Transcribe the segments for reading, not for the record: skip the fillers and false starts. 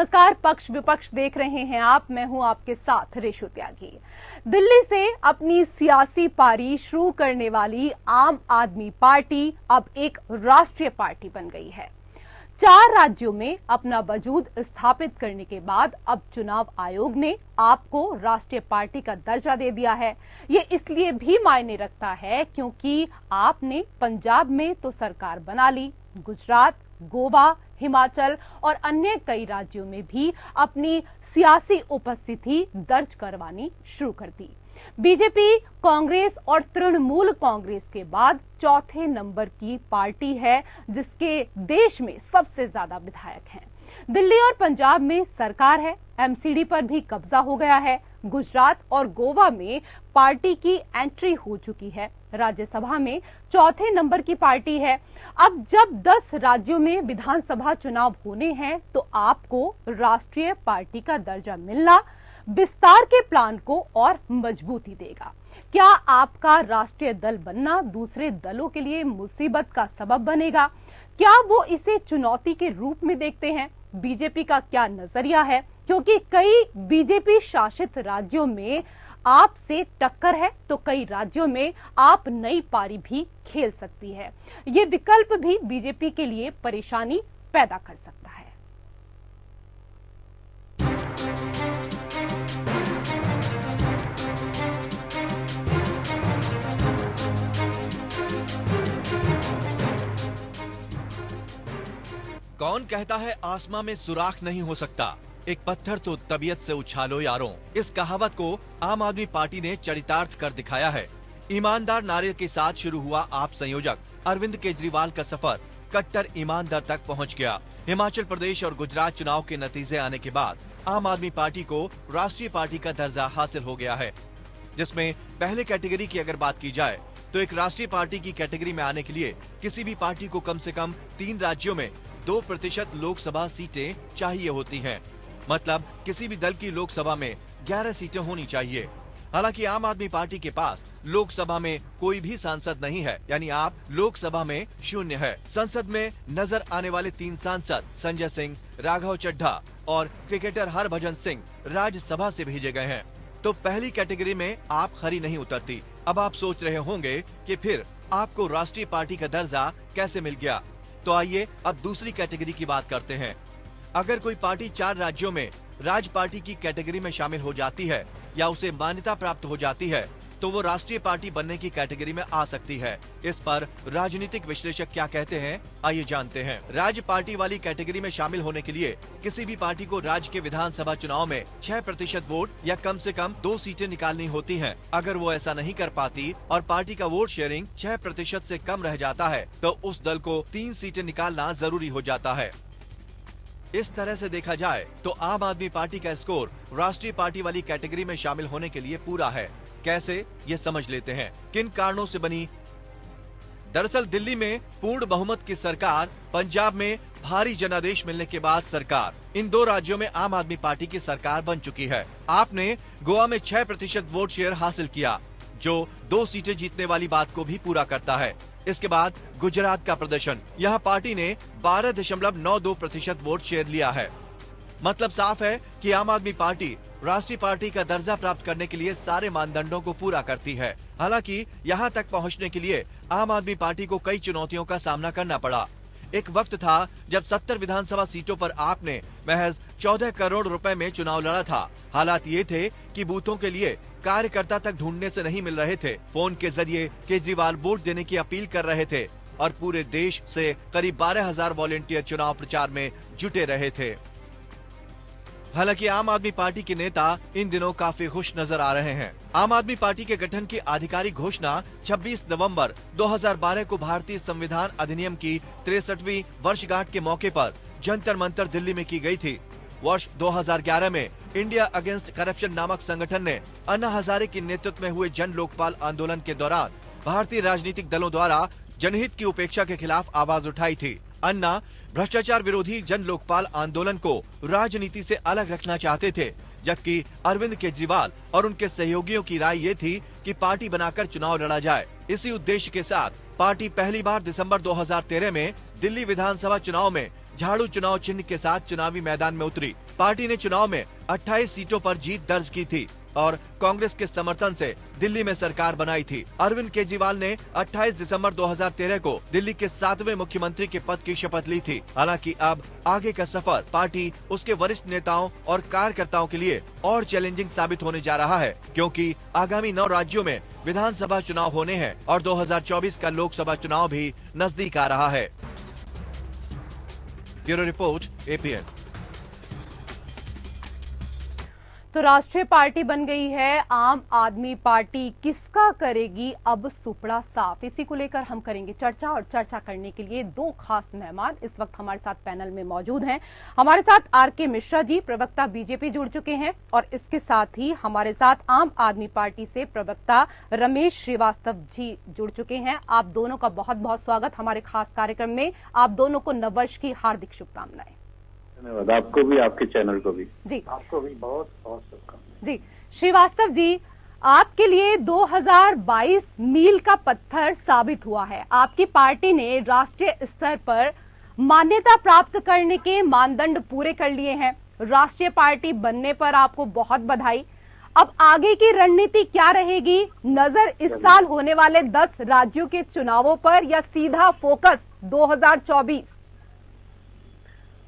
नमस्कार, पक्ष विपक्ष देख रहे हैं आप। मैं हूं आपके साथ रेशु त्यागी। दिल्ली से अपनी सियासी पारी शुरू करने वाली आम आदमी पार्टी अब एक राष्ट्रीय पार्टी बन गई है। 4 राज्यों में अपना वजूद स्थापित करने के बाद अब चुनाव आयोग ने आपको राष्ट्रीय पार्टी का दर्जा दे दिया है। ये इसलिए भी मायने रखता है क्योंकि आपने पंजाब में तो सरकार बना ली, गुजरात, गोवा, हिमाचल और अन्य कई राज्यों में भी अपनी सियासी उपस्थिति दर्ज करवानी शुरू कर दी। बीजेपी, कांग्रेस और तृणमूल कांग्रेस के बाद चौथे नंबर की पार्टी है जिसके देश में सबसे ज्यादा विधायक हैं। दिल्ली और पंजाब में सरकार है, एमसीडी पर भी कब्जा हो गया है। गुजरात और गोवा में पार्टी की एंट्री हो चुकी है। राज्यसभा में चौथे नंबर की पार्टी है। अब जब 10 राज्यों में विधानसभा चुनाव होने हैं तो आपको राष्ट्रीय पार्टी का दर्जा मिलना विस्तार के प्लान को और मजबूती देगा। क्या आपका राष्ट्रीय दल बनना दूसरे दलों के लिए मुसीबत का सबब बनेगा? क्या वो इसे चुनौती के रूप में देखते हैं? बीजेपी का क्या नजरिया है? क्योंकि कई बीजेपी शासित राज्यों में आपसे टक्कर है तो कई राज्यों में आप नई पारी भी खेल सकती है। ये विकल्प भी बीजेपी के लिए परेशानी पैदा कर सकता है। कौन कहता है आसमां में सुराख नहीं हो सकता, एक पत्थर तो तबीयत से उछालो यारों। इस कहावत को आम आदमी पार्टी ने चरितार्थ कर दिखाया है। ईमानदार नारे के साथ शुरू हुआ आप संयोजक अरविंद केजरीवाल का सफर कट्टर ईमानदार तक पहुंच गया। हिमाचल प्रदेश और गुजरात चुनाव के नतीजे आने के बाद आम आदमी पार्टी को राष्ट्रीय पार्टी का दर्जा हासिल हो गया है, जिसमें पहले कैटेगरी की अगर बात की जाए तो एक राष्ट्रीय पार्टी की कैटेगरी में आने के लिए किसी भी पार्टी को कम से कम 3 राज्यों में 2% लोकसभा सीटें चाहिए होती हैं। मतलब किसी भी दल की लोकसभा में 11 सीटें होनी चाहिए। हालांकि आम आदमी पार्टी के पास लोकसभा में कोई भी सांसद नहीं है, यानी आप लोकसभा में 0 है। संसद में नजर आने वाले 3 सांसद संजय सिंह, राघव चड्ढा और क्रिकेटर हरभजन सिंह राज्यसभा से भेजे गए हैं। तो पहली कैटेगरी में आप खरी नहीं उतरती। अब आप सोच रहे होंगे कि फिर आपको राष्ट्रीय पार्टी का दर्जा कैसे मिल गया। तो आइए अब दूसरी कैटेगरी की बात करते हैं। अगर कोई पार्टी 4 राज्यों में राज पार्टी की कैटेगरी में शामिल हो जाती है या उसे मान्यता प्राप्त हो जाती है तो वो राष्ट्रीय पार्टी बनने की कैटेगरी में आ सकती है। इस पर राजनीतिक विश्लेषक क्या कहते हैं, आइए जानते हैं। राज्य पार्टी वाली कैटेगरी में शामिल होने के लिए किसी भी पार्टी को राज्य के विधानसभा चुनाव में 6% वोट या कम से कम 2 सीटें निकालनी होती हैं। अगर वो ऐसा नहीं कर पाती और पार्टी का वोट शेयरिंग 6% से कम रह जाता है तो उस दल को 3 सीटें निकालना जरूरी हो जाता है। इस तरह से देखा जाए तो आम आदमी पार्टी का स्कोर राष्ट्रीय पार्टी वाली कैटेगरी में शामिल होने के लिए पूरा है। कैसे, ये समझ लेते हैं। किन कारणों से बनी? दरअसल दिल्ली में पूर्ण बहुमत की सरकार, पंजाब में भारी जनादेश मिलने के बाद सरकार, इन 2 राज्यों में आम आदमी पार्टी की सरकार बन चुकी है। आपने गोवा में 6% वोट शेयर हासिल किया, जो 2 सीटें जीतने वाली बात को भी पूरा करता है। इसके बाद गुजरात का प्रदर्शन, यहाँ पार्टी ने 12.92% वोट शेयर लिया है। मतलब साफ है कि आम आदमी पार्टी राष्ट्रीय पार्टी का दर्जा प्राप्त करने के लिए सारे मानदंडों को पूरा करती है। हालांकि यहाँ तक पहुँचने के लिए आम आदमी पार्टी को कई चुनौतियों का सामना करना पड़ा। एक वक्त था जब 70 विधानसभा सीटों पर आपने महज 14 करोड़ रुपए में चुनाव लड़ा था। हालात ये थे कि बूथों के लिए कार्यकर्ता तक ढूंढने से नहीं मिल रहे थे। फोन के जरिए केजरीवाल वोट देने की अपील कर रहे थे और पूरे देश से करीब 12,000 वॉलेंटियर चुनाव प्रचार में जुटे रहे थे। हालांकि आम आदमी पार्टी के नेता इन दिनों काफी खुश नजर आ रहे हैं। आम आदमी पार्टी के गठन की आधिकारिक घोषणा 26 नवंबर 2012 को भारतीय संविधान अधिनियम की 63वीं वर्षगांठ के मौके पर जंतर मंतर दिल्ली में की गई थी। वर्ष 2011 में इंडिया अगेंस्ट करप्शन नामक संगठन ने अन्ना हजारे के नेतृत्व में हुए जन लोकपाल आंदोलन के दौरान भारतीय राजनीतिक दलों द्वारा जनहित की उपेक्षा के खिलाफ आवाज उठाई थी। अन्ना भ्रष्टाचार विरोधी जन लोकपाल आंदोलन को राजनीति से अलग रखना चाहते थे, जबकि अरविंद केजरीवाल और उनके सहयोगियों की राय ये थी कि पार्टी बनाकर चुनाव लड़ा जाए। इसी उद्देश्य के साथ पार्टी पहली बार दिसंबर 2013 में दिल्ली विधानसभा चुनाव में झाड़ू चुनाव चिन्ह के साथ चुनावी मैदान में उतरी। पार्टी ने चुनाव में 28 सीटों पर जीत दर्ज की थी और कांग्रेस के समर्थन से दिल्ली में सरकार बनाई थी। अरविंद केजरीवाल ने 28 दिसंबर 2013 को दिल्ली के 7वें मुख्यमंत्री के पद की शपथ ली थी। हालांकि अब आगे का सफर पार्टी, उसके वरिष्ठ नेताओं और कार्यकर्ताओं के लिए और चैलेंजिंग साबित होने जा रहा है, क्योंकि आगामी 9 राज्यों में विधानसभा चुनाव होने हैं और 2024 का लोकसभा चुनाव भी नजदीक आ रहा है। Bureau report, APN. तो राष्ट्रीय पार्टी बन गई है आम आदमी पार्टी, किसका करेगी अब सुपड़ा साफ? इसी को लेकर हम करेंगे चर्चा और चर्चा करने के लिए दो खास मेहमान इस वक्त हमारे साथ पैनल में मौजूद हैं। हमारे साथ आर.के. मिश्रा जी, प्रवक्ता बीजेपी, जुड़ चुके हैं और इसके साथ ही हमारे साथ आम आदमी पार्टी से प्रवक्ता रमेश श्रीवास्तव जी जुड़ चुके हैं। आप दोनों का बहुत बहुत स्वागत हमारे खास कार्यक्रम में। आप दोनों को नववर्ष की हार्दिक शुभकामनाएं। धन्यवाद, आपको भी, आपके चैनल को भी। जी, आपको भी बहुत बहुत शुभकामनाएं। जी श्रीवास्तव जी, आपके लिए 2022 मील का पत्थर साबित हुआ है। आपकी पार्टी ने राष्ट्रीय स्तर पर मान्यता प्राप्त करने के मानदंड पूरे कर लिए हैं। राष्ट्रीय पार्टी बनने पर आपको बहुत बधाई। अब आगे की रणनीति क्या रहेगी? नजर इस साल होने वाले 10 राज्यों के चुनावों पर या सीधा फोकस 2024?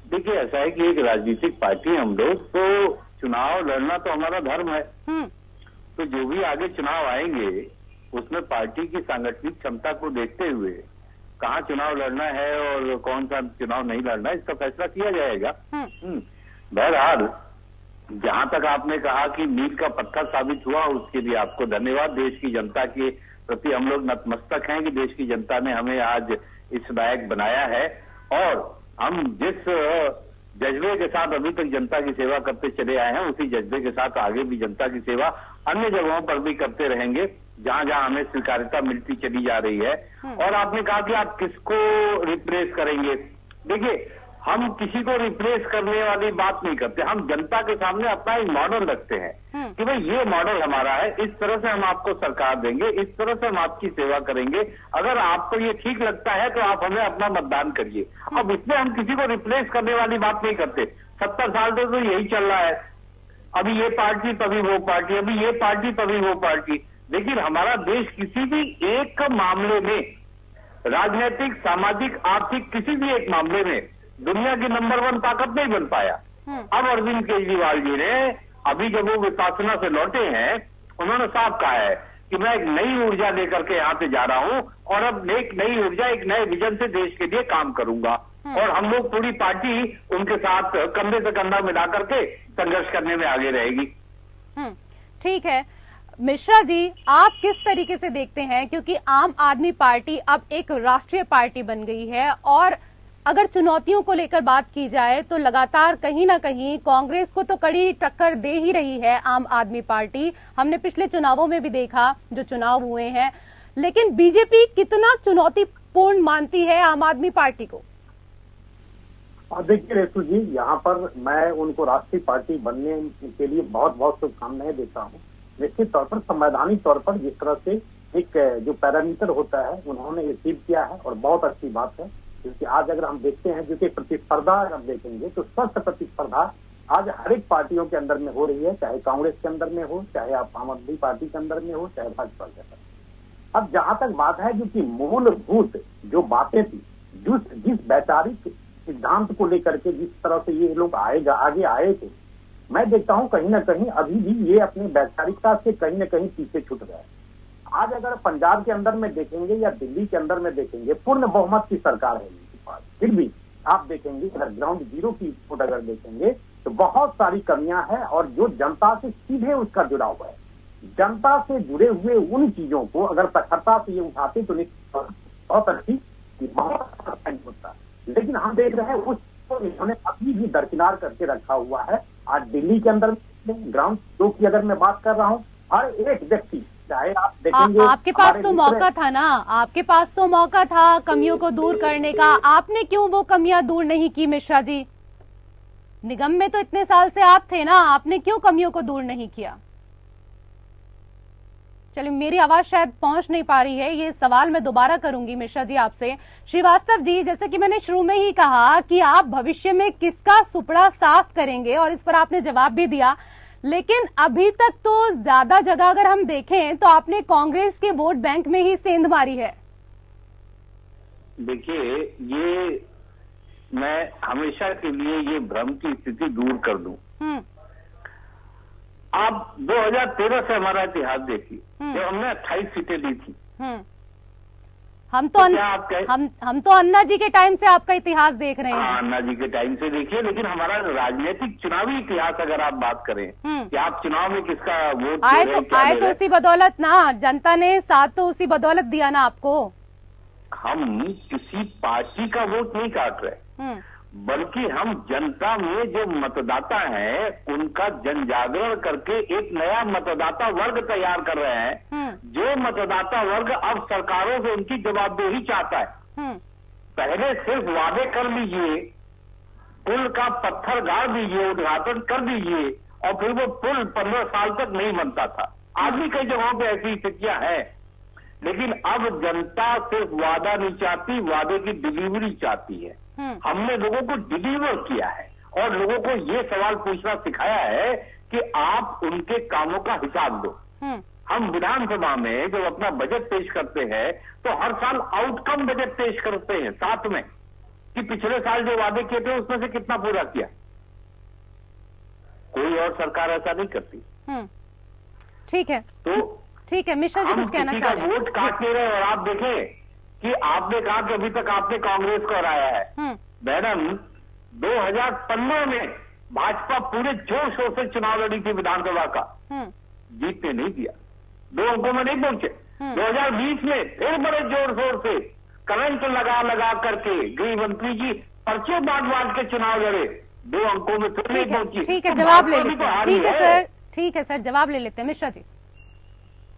देखिए, ऐसा है कि एक राजनीतिक पार्टी हम लोग, तो चुनाव लड़ना तो हमारा धर्म है। तो जो भी आगे चुनाव आएंगे उसमें पार्टी की सांगठनिक क्षमता को देखते हुए कहाँ चुनाव लड़ना है और कौन सा चुनाव नहीं लड़ना है, इसका फैसला किया जाएगा। बहरहाल, जहां तक आपने कहा कि मील का पत्थर साबित हुआ, उसके लिए आपको धन्यवाद। देश की जनता के प्रति हम लोग नतमस्तक हैं कि देश की जनता ने हमें आज इस लायक बनाया है और हम जिस जज्बे के साथ अभी तक जनता की सेवा करते चले आए हैं, उसी जज्बे के साथ आगे भी जनता की सेवा अन्य जगहों पर भी करते रहेंगे जहां जहां हमें स्वीकार्यता मिलती चली जा रही है। और आपने कहा कि आप किसको रिप्लेस करेंगे। देखिए, हम किसी को रिप्लेस करने वाली बात नहीं करते। हम जनता के सामने अपना एक मॉडल रखते हैं कि भाई ये मॉडल हमारा है, इस तरह से हम आपको सरकार देंगे, इस तरह से हम आपकी सेवा करेंगे। अगर आपको ये ठीक लगता है तो आप हमें अपना मतदान करिए। अब इसमें हम किसी को रिप्लेस करने वाली बात नहीं करते। 70 साल से तो यही चल रहा है, अभी ये पार्टी तभी वो पार्टी, अभी ये पार्टी तभी वो पार्टी। लेकिन हमारा देश किसी भी एक मामले में, राजनीतिक, सामाजिक, आर्थिक, किसी भी एक मामले में दुनिया की नंबर 1 ताकत नहीं बन पाया। अब अरविंद केजरीवाल जी ने, अभी जब वो विपासना से लौटे हैं, उन्होंने साफ कहा है कि मैं एक नई ऊर्जा लेकर के यहाँ से जा रहा हूँ और अब एक नई ऊर्जा, एक नए विजन से देश के लिए काम करूंगा। और हम लोग पूरी पार्टी उनके साथ कंधे से कंधा मिला करके संघर्ष करने में आगे रहेगी। ठीक है मिश्रा जी, आप किस तरीके से देखते हैं? क्योंकि आम आदमी पार्टी अब एक राष्ट्रीय पार्टी बन गई है और अगर चुनौतियों को लेकर बात की जाए तो लगातार कहीं ना कहीं कांग्रेस को तो कड़ी टक्कर दे ही रही है आम आदमी पार्टी। हमने पिछले चुनावों में भी देखा जो चुनाव हुए हैं, लेकिन बीजेपी कितना चुनौतीपूर्ण मानती है आम आदमी पार्टी को? देखिए रेशु जी, यहाँ पर मैं उनको राष्ट्रीय पार्टी बनने के लिए बहुत बहुत शुभकामनाएं देता हूँ। निश्चित तौर पर संवैधानिक तौर पर जिस तरह से एक जो पैरामीटर होता है उन्होंने अचीव किया है और बहुत अच्छी बात है। क्योंकि आज अगर हम देखते हैं जो कि प्रतिस्पर्धा अगर देखेंगे तो स्वस्थ प्रतिस्पर्धा आज हर एक पार्टियों के अंदर में हो रही है, चाहे कांग्रेस के अंदर में हो, चाहे आप आम आदमी पार्टी के अंदर में हो, चाहे भाजपा के अंदर। अब जहां तक बात है जो कि मूलभूत जो बातें थी, जिस वैचारिक सिद्धांत को लेकर के जिस तरह से ये लोग आगे आए थे, मैं देखता हूं कहीं ना कहीं अभी भी ये अपनी वैचारिकता से कहीं ना कहीं पीछे छूट गए। आज अगर पंजाब के अंदर में देखेंगे या दिल्ली के अंदर में देखेंगे, पूर्ण बहुमत की सरकार है इनके पास, फिर भी आप देखेंगे अगर ग्राउंड जीरो की रिपोर्ट अगर देखेंगे तो बहुत सारी कमियां हैं और जो जनता से सीधे उसका जुड़ाव है, जनता से जुड़े हुए उन चीजों को अगर प्रखरता से ये उठाते तो बहुत अच्छी होता। लेकिन हम देख रहे हैं उसको इन्होंने अभी भी दरकिनार करके रखा हुआ है। आज दिल्ली के अंदर ग्राउंड जीरो की अगर मैं बात कर रहा हूँ, हर एक व्यक्ति, चाहे आप देखेंगे, आपके पास तो मौका था ना, आपके पास तो मौका था कमियों को दूर करने का। आपने क्यों वो कमियां दूर नहीं की मिश्रा जी? निगम में तो इतने साल से आप थे ना, आपने क्यों कमियों को दूर नहीं किया? चलिए, मेरी आवाज शायद पहुंच नहीं पा रही है, ये सवाल मैं दोबारा करूंगी मिश्रा जी आपसे। श्रीवास्तव जी, जैसे कि मैंने शुरू में ही कहा कि आप भविष्य में किसका सुपड़ा साफ करेंगे और इस पर आपने जवाब भी दिया, लेकिन अभी तक तो ज्यादा जगह अगर हम देखें तो आपने कांग्रेस के वोट बैंक में ही सेंध मारी है। देखिए, ये मैं हमेशा के लिए ये भ्रम की स्थिति दूर कर दूं। आप 2013 से हमारा इतिहास देखिए, जब हमने 28 सीटें ली थी। हम तो अन्ना जी के टाइम से आपका इतिहास देख रहे हैं। अन्ना जी के टाइम से देखिए, लेकिन हमारा राजनीतिक चुनावी इतिहास अगर आप बात करें कि आप चुनाव में किसका वोट आए तो उसी बदौलत ना, जनता ने साथ तो उसी बदौलत दिया ना आपको। हम किसी पार्टी का वोट नहीं काट रहे, बल्कि हम जनता में जो मतदाता हैं उनका जन जागरण करके एक नया मतदाता वर्ग तैयार कर रहे हैं, जो मतदाता वर्ग अब सरकारों से उनकी जवाबदेही चाहता है। पहले सिर्फ वादे कर लीजिए, पुल का पत्थर गाड़ दीजिए, उद्घाटन कर दीजिए, और फिर वो पुल 15 साल तक नहीं बनता था। आज भी कई जगहों पे ऐसी स्थितियां हैं, लेकिन अब जनता सिर्फ वादा नहीं चाहती, वादे की डिलीवरी चाहती है। हमने लोगों को डिलीवर किया है और लोगों को ये सवाल पूछना सिखाया है कि आप उनके कामों का हिसाब दो। हम विधानसभा में जब अपना बजट पेश करते हैं तो हर साल आउटकम बजट पेश करते हैं साथ में, कि पिछले साल जो वादे किए थे उसमें से कितना पूरा किया। कोई और सरकार ऐसा नहीं करती। ठीक है, तो ठीक है, मिश्रा जी कुछ कहना चाह रहे हैं। वोट काट नहीं रहे। और आप देखें कि आपने कहा कि अभी तक आपने कांग्रेस को हराया है। मैडम, 2015 में भाजपा पूरे जोर शोर से चुनाव लड़ी थी विधानसभा का, जीतने नहीं दिया, 2 अंकों में नहीं पहुंचे। 2020 में फिर बड़े जोर शोर से करंट लगा करके गृह मंत्री जी पर्चे बांट के चुनाव लड़े, 2 अंकों में फिर नहीं पहुंची। ठीक है, जवाब ले लेते हैं। ठीक है सर, ठीक है सर, जवाब ले लेते हैं मिश्रा जी।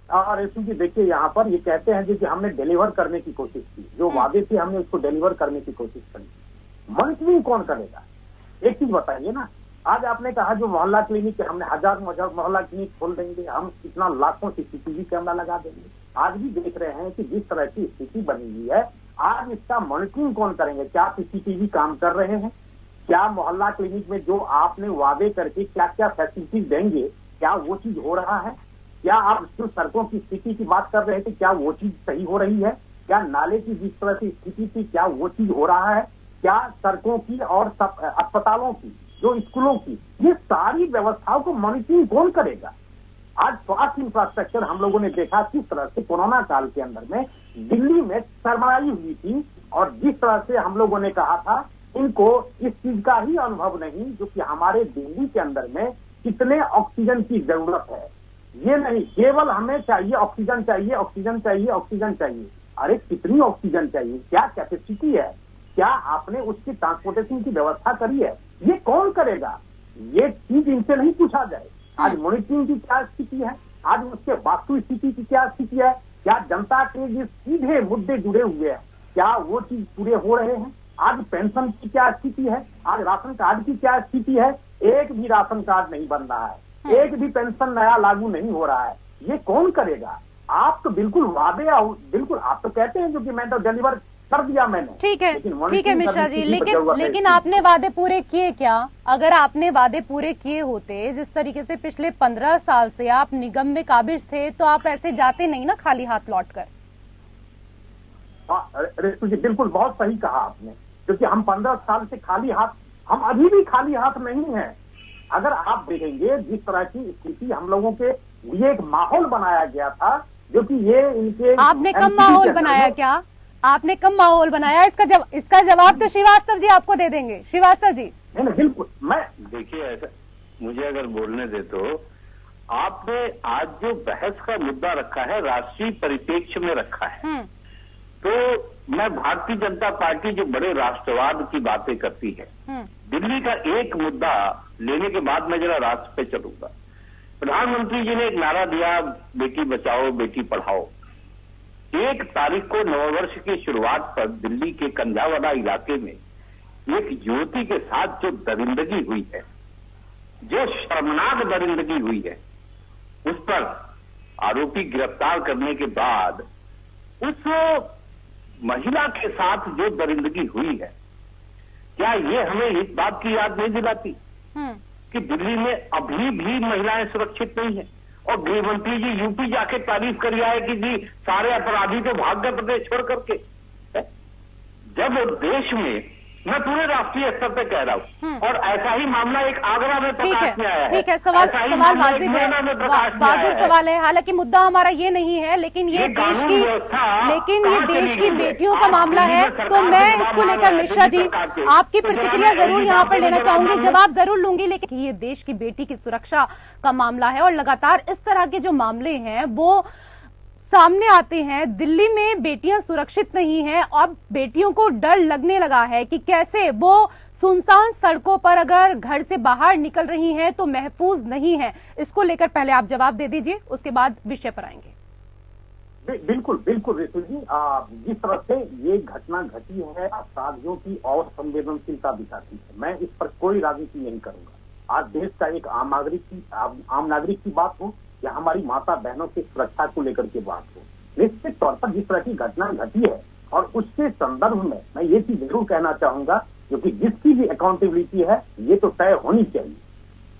रेशु जी, देखिए यहाँ पर ये कहते हैं कि हमने डिलीवर करने की कोशिश की, जो वादे थे हमने उसको डिलीवर करने की कोशिश करी। मॉनिटरिंग कौन करेगा? एक चीज बताइए ना, आज आपने कहा जो मोहल्ला क्लिनिक, हमने 1000 मोहल्ला क्लिनिक खोल देंगे, हम इतना लाखों सीसीटीवी कैमरा लगा देंगे। आज भी देख रहे हैं कि जिस तरह की स्थिति बनी हुई है, आज इसका मॉनिटरिंग कौन करेंगे? क्या सीसीटीवी काम कर रहे हैं? क्या मोहल्ला क्लिनिक में जो आपने वादे करके क्या क्या फैसिलिटीज देंगे, क्या वो चीज हो रहा है? क्या आप जो सड़कों की स्थिति की बात कर रहे थे, क्या वो चीज सही हो रही है? क्या नाले की जिस तरह की स्थिति थी, क्या वो चीज हो रहा है? क्या सड़कों की और अस्पतालों की, जो स्कूलों की, ये सारी व्यवस्थाओं को मॉनिटरिंग कौन करेगा? आज स्वास्थ्य इंफ्रास्ट्रक्चर हम लोगों ने देखा किस तरह से कोरोना काल के अंदर में दिल्ली में सरबराही हुई थी, और जिस तरह से हम लोगों ने कहा था इनको इस चीज का ही अनुभव नहीं जो कि हमारे दिल्ली के अंदर में कितने ऑक्सीजन की जरूरत है। ये नहीं केवल हमें चाहिए ऑक्सीजन चाहिए, ऑक्सीजन चाहिए, ऑक्सीजन चाहिए। अरे कितनी ऑक्सीजन चाहिए? क्या कैपेसिटी है? क्या आपने उसकी ट्रांसपोर्टेशन की व्यवस्था करी है? ये कौन करेगा? ये चीज इनसे नहीं पूछा जाए। आज मॉनिटरिंग की क्या स्थिति है? आज उसके वास्तु स्थिति की क्या स्थिति है? क्या जनता के जो सीधे मुद्दे जुड़े हुए हैं, क्या वो चीज पूरे हो रहे हैं? आज पेंशन की क्या स्थिति है? आज राशन कार्ड की क्या स्थिति है? एक भी राशन कार्ड नहीं बन रहा है, एक भी पेंशन नया लागू नहीं हो रहा है। ये कौन करेगा? आप तो बिल्कुल वादे, बिल्कुल आप तो कहते हैं जो कि मैं तो डिलीवर कर दिया मैंने। ठीक है मिश्रा जी, लेकिन आपने वादे पूरे किए क्या? अगर आपने वादे पूरे किए होते, जिस तरीके से पिछले 15 साल से आप निगम में काबिज थे, तो आप ऐसे जाते नहीं ना खाली हाथ लौट कर। रेशु जी, बिल्कुल बहुत सही कहा आपने, क्योंकि हम 15 साल से खाली हाथ, हम अभी भी खाली हाथ नहीं है। अगर आप देखेंगे जिस तरह की स्थिति हम लोगों के लिए एक माहौल बनाया गया था, जो कि ये इनके आपने कम माहौल बनाया क्या? आपने कम माहौल बनाया? इसका जवाब तो श्रीवास्तव जी आपको दे देंगे। श्रीवास्तव जी। नहीं, बिल्कुल। मैं देखिए, ऐसा मुझे अगर बोलने दे तो, आपने आज जो बहस का मुद्दा रखा है राष्ट्रीय परिप्रेक्ष्य में रखा है, तो मैं भारतीय जनता पार्टी जो बड़े राष्ट्रवाद की बातें करती है, दिल्ली का एक मुद्दा लेने के बाद मैं जरा राष्ट्र पे चलूंगा। प्रधानमंत्री जी ने एक नारा दिया, बेटी बचाओ बेटी पढ़ाओ। 1 तारीख को नववर्ष की शुरुआत पर दिल्ली के कंझावाड़ा इलाके में एक युवती के साथ जो दरिंदगी हुई है, जो शर्मनाक दरिंदगी हुई है, उस पर आरोपी गिरफ्तार करने के बाद उस महिला के साथ जो दरिंदगी हुई है, क्या ये हमें इस बात की याद नहीं दिलाती कि दिल्ली में अभी भी महिलाएं सुरक्षित नहीं है? और गृह मंत्री जी यूपी जाके तारीफ कर आए कि जी सारे अपराधी तो भाग गए प्रदेश छोड़ करके। जब देश में, मैं पूरे राष्ट्रीय स्तर पे कह रहा हूँ, और ऐसा ही मामला एक आगरा में प्रकाश में आया है। ठीक है, सवाल वाजिब है, वाजिब सवाल है। हालांकि मुद्दा हमारा ये नहीं है, लेकिन ये देश की बेटियों का मामला है। तो मैं इसको लेकर मिश्रा जी आपकी प्रतिक्रिया जरूर यहाँ पर लेना चाहूंगी, जवाब जरूर लूंगी। लेकिन ये देश की बेटी की सुरक्षा का मामला है और लगातार इस तरह के जो मामले हैं वो सामने आते हैं। दिल्ली में बेटियां सुरक्षित नहीं हैं और बेटियों को डर लगने लगा है कि कैसे वो सुनसान सड़कों पर अगर घर से बाहर निकल रही हैं तो महफूज नहीं है। इसको लेकर पहले आप जवाब दे दीजिए, उसके बाद विषय पर आएंगे। बिल्कुल बिल्कुल ऋतु जी, जिस तरह से ये घटना घटी है अपराधियों की और संवेदनशीलता दिखाती है। मैं इस पर कोई राजनीति नहीं करूंगा। आज देश का एक आम नागरिक की बात हो या हमारी माता बहनों की सुरक्षा को लेकर के बात हो, निश्चित तौर पर जिस तरह की घटना घटी है और उसके संदर्भ में मैं ये चीज जरूर कहना चाहूंगा, क्योंकि जिसकी भी अकाउंटेबिलिटी है ये तो तय होनी चाहिए।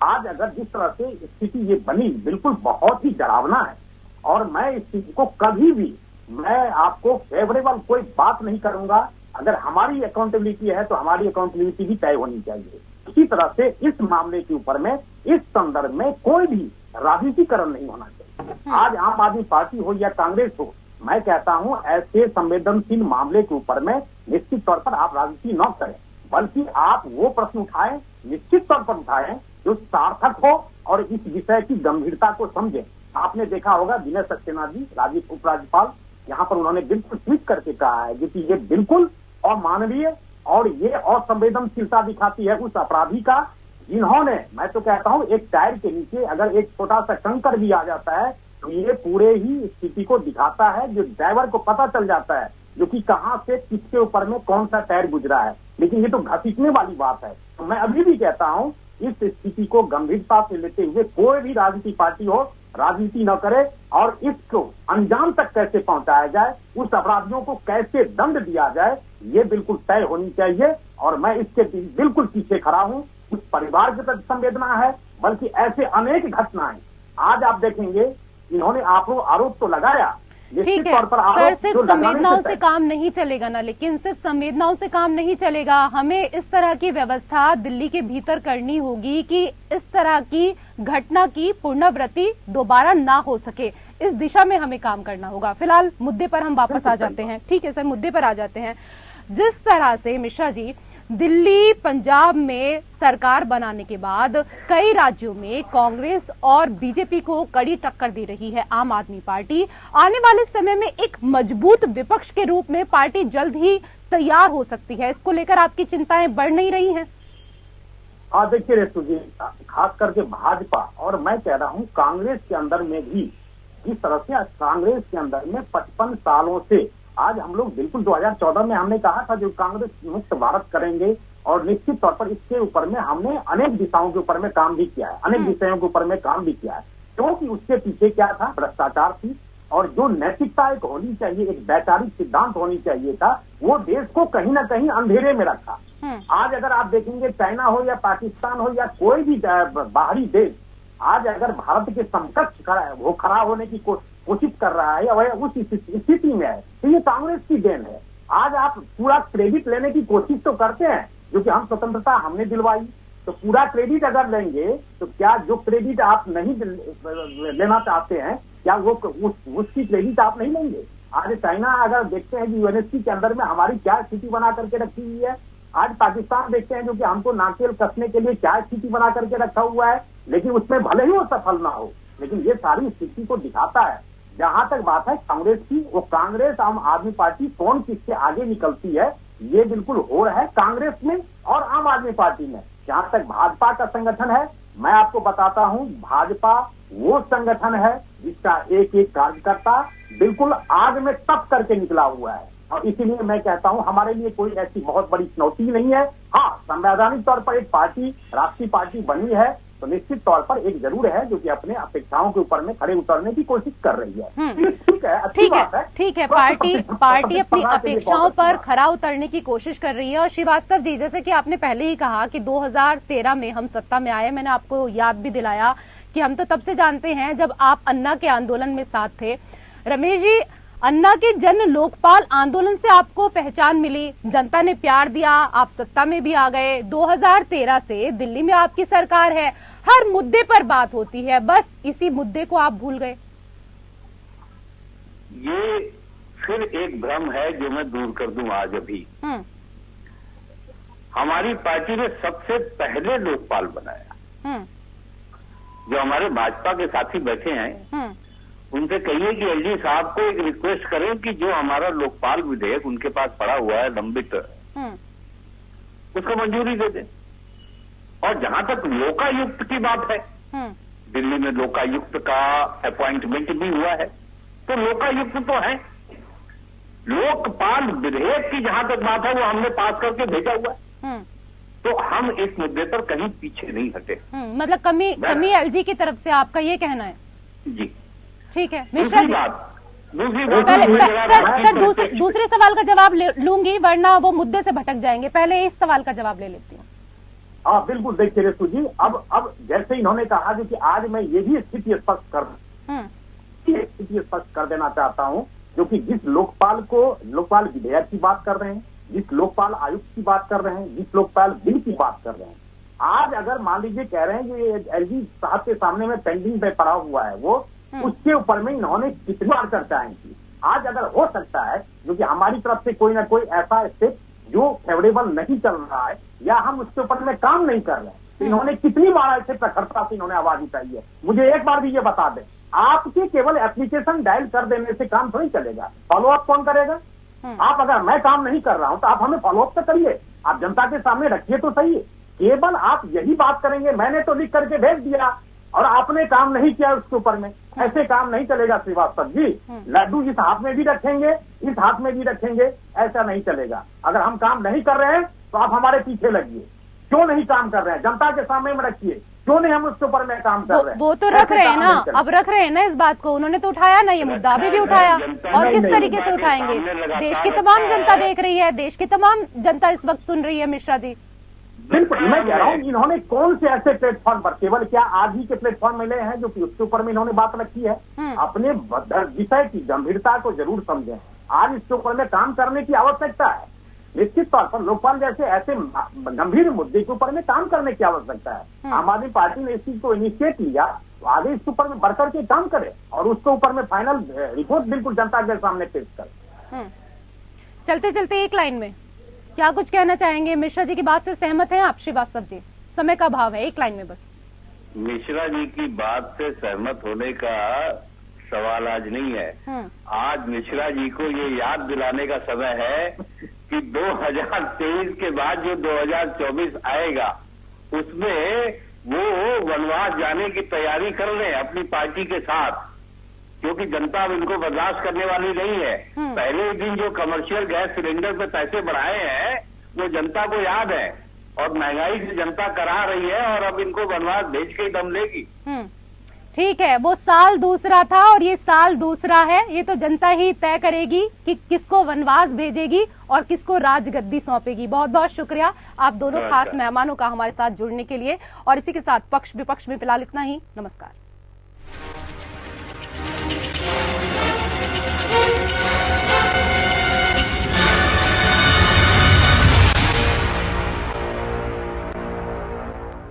आज अगर जिस तरह से स्थिति ये बनी, बिल्कुल बहुत ही डरावना है। और मैं इस चीज को कभी भी, मैं आपको फेवरेबल कोई बात नहीं करूंगा। अगर हमारी अकाउंटेबिलिटी है तो हमारी अकाउंटेबिलिटी भी तय होनी चाहिए। इसी तरह से इस मामले के ऊपर में, इस संदर्भ में कोई भी राजनीतिकरण नहीं होना चाहिए। आज आम आदमी पार्टी हो या कांग्रेस हो, मैं कहता हूं ऐसे संवेदनशील मामले के ऊपर में निश्चित तौर पर आप राजनीति न करें, बल्कि आप वो प्रश्न उठाएं, निश्चित तौर पर उठाएं जो सार्थक हो और इस विषय की गंभीरता को समझें। आपने देखा होगा विनय सक्सेना जी, उपराज्यपाल, यहाँ पर उन्होंने बिल्कुल ट्वीट करके कहा है कि ये बिल्कुल अमानवीय और ये असंवेदनशीलता दिखाती है उस अपराधी का जिन्होंने, मैं तो कहता हूं एक टायर के नीचे अगर एक छोटा सा कंकर भी आ जाता है तो ये पूरे ही स्थिति को दिखाता है, जो ड्राइवर को पता चल जाता है जो कि कहां से किसके ऊपर में कौन सा टायर गुजरा है। लेकिन ये तो घसीटने वाली बात है। तो मैं अभी भी कहता हूं इस स्थिति को गंभीरता से लेते हुए कोई भी राजनीतिक पार्टी हो, राजनीति न करे और इसको अंजाम तक कैसे पहुंचाया जाए, उस अपराधियों को कैसे दंड दिया जाए, ये बिल्कुल तय होनी चाहिए। और मैं इसके बिल्कुल पीछे खड़ा हूं। उस परिवार के प्रति संवेदना है, बल्कि ऐसे अनेक घटनाएं आज आप देखेंगे, इन्होंने आरोप तो लगाया। ठीक है सर, सिर्फ संवेदनाओं से काम नहीं चलेगा ना, लेकिन सिर्फ संवेदनाओं से काम नहीं चलेगा। हमें इस तरह की व्यवस्था दिल्ली के भीतर करनी होगी कि इस तरह की घटना की पुनरावृत्ति दोबारा ना हो सके। इस दिशा में हमें काम करना होगा। फिलहाल मुद्दे पर हम वापस आ जाते हैं। ठीक है सर, मुद्दे पर आ जाते हैं। जिस तरह से मिश्रा जी दिल्ली पंजाब में सरकार बनाने के बाद कई राज्यों में कांग्रेस और बीजेपी को कड़ी टक्कर दे रही है आम आदमी पार्टी, आने वाले समय में एक मजबूत विपक्ष के रूप में पार्टी जल्द ही तैयार हो सकती है। इसको लेकर आपकी चिंताएं बढ़ नहीं रही हैं? हाँ देखिए रेतु जी, खास करके भाजपा और मैं कह रहा हूँ कांग्रेस के अंदर में भी इस तरह से कांग्रेस के अंदर में 55 सालों से आज हम लोग बिल्कुल 2014 में हमने कहा था जो कांग्रेस मुक्त भारत करेंगे, और निश्चित तौर पर इसके ऊपर में हमने अनेक दिशाओं के ऊपर में काम भी किया है, अनेक विषयों के ऊपर में काम भी किया है। क्योंकि उसके पीछे क्या था, भ्रष्टाचार थी और जो नैतिकता एक होनी चाहिए, एक वैचारिक सिद्धांत होनी चाहिए था, वो देश को कहीं ना कहीं अंधेरे में रखा। आज अगर आप देखेंगे चाइना हो या पाकिस्तान हो या कोई भी बाहरी देश, आज अगर भारत के समकक्ष खड़ा होने की कोशिश कर रहा है वह उस स्थिति में है, तो ये कांग्रेस की देन है। आज आप पूरा क्रेडिट लेने की कोशिश तो करते हैं, जो कि हम स्वतंत्रता हमने दिलवाई, तो पूरा क्रेडिट अगर लेंगे तो क्या जो क्रेडिट आप नहीं लेना चाहते हैं, क्या वो उसकी क्रेडिट आप नहीं लेंगे? आज चाइना अगर देखते हैं कि यूएनएससी के अंदर में हमारी क्या स्थिति बना करके रखी हुई है, आज पाकिस्तान देखते हैं जो कि हमको नाकेल कसने के लिए क्या स्थिति बना करके रखा हुआ है, लेकिन उसमें भले ही वो सफल ना हो, लेकिन ये सारी स्थिति को दिखाता है। जहां तक बात है कांग्रेस की, वो कांग्रेस आम आदमी पार्टी कौन किससे आगे निकलती है, ये बिल्कुल हो रहा है कांग्रेस में और आम आदमी पार्टी में। जहां तक भाजपा का संगठन है, मैं आपको बताता हूं, भाजपा वो संगठन है जिसका एक एक कार्यकर्ता बिल्कुल आग में तप करके निकला हुआ है। और इसीलिए मैं कहता हूं हमारे लिए कोई ऐसी बहुत बड़ी चुनौती नहीं है। हाँ, संवैधानिक तौर पर एक पार्टी, राष्ट्रीय पार्टी बनी है, तो निश्चित तौर पर एक जरूर है जो कि अपने अपेक्षाओं के ऊपर में खड़े उतरने की कोशिश कर रही है। ठीक है, अच्छी बात है। ठीक है, पार्टी अपनी अपेक्षाओं पर खरा उतरने की कोशिश कर रही है। और श्रीवास्तव जी, जैसे कि आपने पहले ही कहा कि 2013 में हम सत्ता में आए, मैंने आपको याद भी दिलाया कि हम तो तब से जानते हैं जब आप अन्ना के आंदोलन में साथ थे। रमेश जी, अन्ना के जन लोकपाल आंदोलन से आपको पहचान मिली, जनता ने प्यार दिया, आप सत्ता में भी आ गए। 2013 से दिल्ली में आपकी सरकार है, हर मुद्दे पर बात होती है, बस इसी मुद्दे को आप भूल गए। ये फिर एक भ्रम है जो मैं दूर कर दूं आज अभी। हमारी पार्टी ने सबसे पहले लोकपाल बनाया। जो हमारे भाजपा के साथी बैठे हैं उनसे कहिए कि एलजी साहब को एक रिक्वेस्ट करें कि जो हमारा लोकपाल विधेयक उनके पास पड़ा हुआ है लंबित, उसको मंजूरी दे दें। और जहां तक लोकायुक्त की बात है, दिल्ली में लोकायुक्त का अपॉइंटमेंट भी हुआ है, तो लोकायुक्त तो है। लोकपाल विधेयक की जहां तक बात है वो हमने पास करके भेजा हुआ है। तो हम इस मुद्दे पर कहीं पीछे नहीं हटे। मतलब कमी एलजी की तरफ से, आपका ये कहना है? जी ठीक है मिश्रा जी, दूसरी बात दूसरे सवाल का जवाब लूंगी, वरना वो मुद्दे से भटक जाएंगे। पहले इस सवाल का जवाब ले लेती हूँ। हाँ बिल्कुल, देखिए रेशु जी, अब जैसे इन्होंने कहा कि आज मैं ये भी स्थिति स्पष्ट कर देना चाहता हूँ, जो कि जिस लोकपाल विधेयक की बात कर रहे हैं, जिस लोकपाल आयुक्त की बात कर रहे हैं, जिस लोकपाल बिल की बात कर रहे हैं, आज अगर मान लीजिए कह रहे हैं कि एलजी साहब के सामने में पेंडिंग पे पड़ा हुआ है, वो उसके ऊपर में इन्होंने कितनी बार चर्चाएं की। आज अगर हो सकता है जो कि हमारी तरफ से कोई ना कोई ऐसा स्टेप जो फेवरेबल नहीं चल रहा है या हम उसके ऊपर में काम नहीं कर रहे हैं, तो इन्होंने कितनी बार ऐसे प्रखरता से इन्होंने आवाज उठाई है। मुझे एक बार भी ये बता दें, आपके केवल एप्लीकेशन डायल कर देने से काम थोड़ी चलेगा, फॉलो अप कौन करेगा? आप अगर मैं काम नहीं कर रहा हूं तो आप हमें फॉलो अप तो करिए, आप जनता के सामने रखिए तो सही है। केवल आप यही बात करेंगे मैंने तो लिख करके भेज दिया और आपने काम नहीं किया उसके ऊपर में, ऐसे काम नहीं चलेगा श्रीवास्तव जी। लड्डू इस हाथ में भी रखेंगे, इस हाथ में भी रखेंगे, ऐसा नहीं चलेगा। अगर हम काम नहीं कर रहे हैं तो आप हमारे पीछे लगिए। क्यों नहीं काम कर रहे हैं, जनता के सामने में रखिए, क्यों नहीं हम उसके ऊपर में काम कर रहे हैं? वो तो रख रहे हैं ना, अब रख रहे हैं ना इस बात को, उन्होंने तो उठाया ना ये मुद्दा, अभी भी उठाया। और किस तरीके से उठाएंगे? देश की तमाम जनता देख रही है, देश की तमाम जनता इस वक्त सुन रही है मिश्रा जी। बिल्कुल, मैं कह रहा हूँ इन्होंने कौन से ऐसे प्लेटफॉर्म पर, केवल क्या आज ही के प्लेटफॉर्म मिले हैं जो कि उसके ऊपर में इन्होंने बात रखी है? अपने विषय की गंभीरता को जरूर समझें, आज इसके ऊपर में काम करने की आवश्यकता है। निश्चित तौर पर लोकपाल जैसे ऐसे गंभीर मुद्दे के ऊपर में काम करने की आवश्यकता है। आम आदमी पार्टी ने इस चीज को इनिशिएट लिया, तो आगे इसके ऊपर में बढ़कर के काम करे और उसके ऊपर में फाइनल रिपोर्ट बिल्कुल जनता के सामने पेश करे। चलते चलते एक लाइन में क्या कुछ कहना चाहेंगे? मिश्रा जी की बात से सहमत हैं आप श्रीवास्तव जी? समय का अभाव है, एक लाइन में बस। मिश्रा जी की बात से सहमत होने का सवाल आज नहीं है। आज मिश्रा जी को ये याद दिलाने का समय है कि 2023 के बाद जो 2024 आएगा उसमें वो वनवास जाने की तैयारी कर रहे हैं अपनी पार्टी के साथ, क्योंकि जनता अब इनको बर्दाश्त करने वाली नहीं है। पहले दिन जो कमर्शियल गैस सिलेंडर पे पैसे बढ़ाए हैं वो जनता को याद है और महंगाई से जनता करा रही है और अब इनको वनवास भेज के ही दम लेगी। ठीक है, वो साल दूसरा था और ये साल दूसरा है, ये तो जनता ही तय करेगी कि किसको वनवास भेजेगी और किसको राजगद्दी सौंपेगी। बहुत बहुत शुक्रिया आप दोनों खास मेहमानों का हमारे साथ जुड़ने के लिए। और इसी के साथ पक्ष विपक्ष में फिलहाल इतना ही। नमस्कार।